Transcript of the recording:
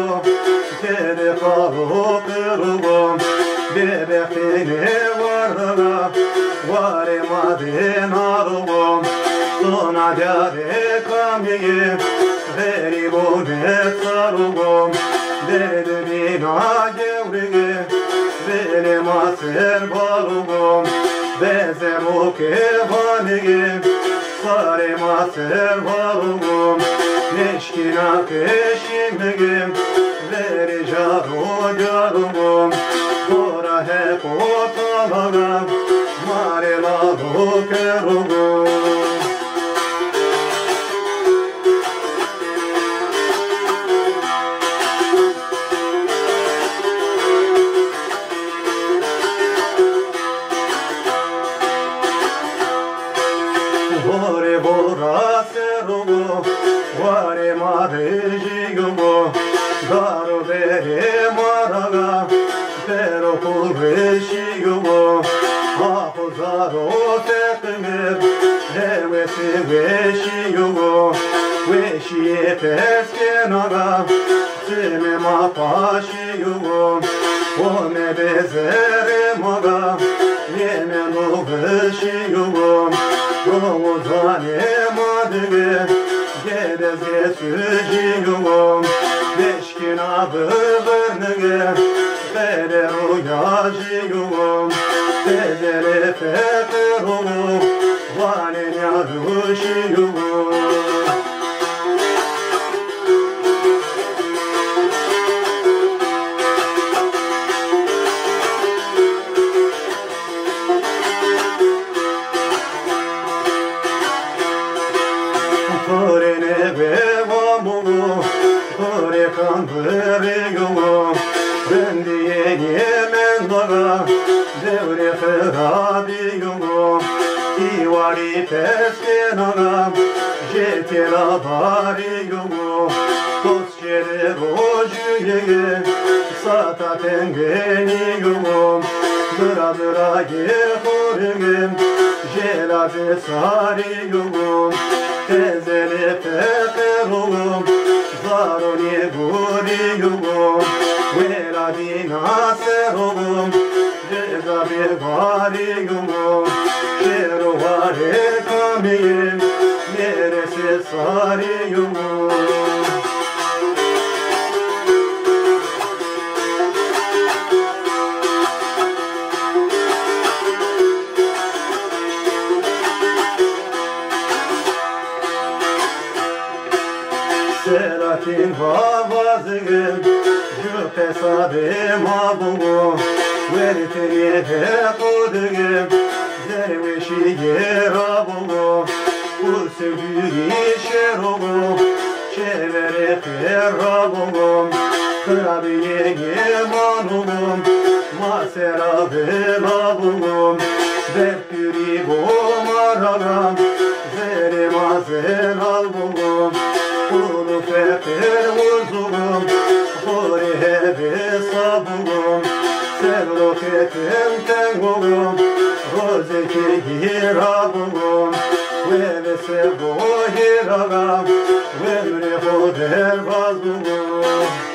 yo Kedi kalu kırugum Bebekini vardıga Varimadin arugum Sona diyare kamiyi Veribune sarugum Derdi bina gevrigi Benim aser balugum Bezem o kevanigi Sarim aser balugum Neşkina keşimigim Vericaru carugum Kora hep otalagam Marilalu kerugum Vore bora serugo, vare madrigigo, daru vere maraga, pero pulveshigo, apozaro teknger, hevesi veshigo, veshiye teskenaga, seme mapashigo, one bezere maga, yemenu veshigo, Yoluzane madıgı Gedezge sücügüm Beşkina bıvırnıgı Bede rüyacıgım Bedele fekırım Vanen yaduşıgım Korene bevamugu, kore kandırıgı, ben diye yemen daga, devre ferabigı, ivari peskenaga, jetela barigı, tosçere rojüyege, sata tengenigı, dıra dıra gehoregem, jelate sarigı, Tezele pekerum, zaroni guriyum, veladina serum, cezabe variyum, şeruvare kamiyim, neresi sariyum. Selatin vavazgın, jüpe sadim abugu, veriteniye de kudgın, zerveşi yer abugu, bu sevgili şerugu, çevere ferrabugu, krabiye gemanugum, masera belabugum, verpüri bomaragam, zeremazel albugum, Ulu feter vuzugum, hori hebe sabugum, sevlo ketem tengugum, rozeki girabugum, veve sevgo hiragam, vemre hoder bazugum.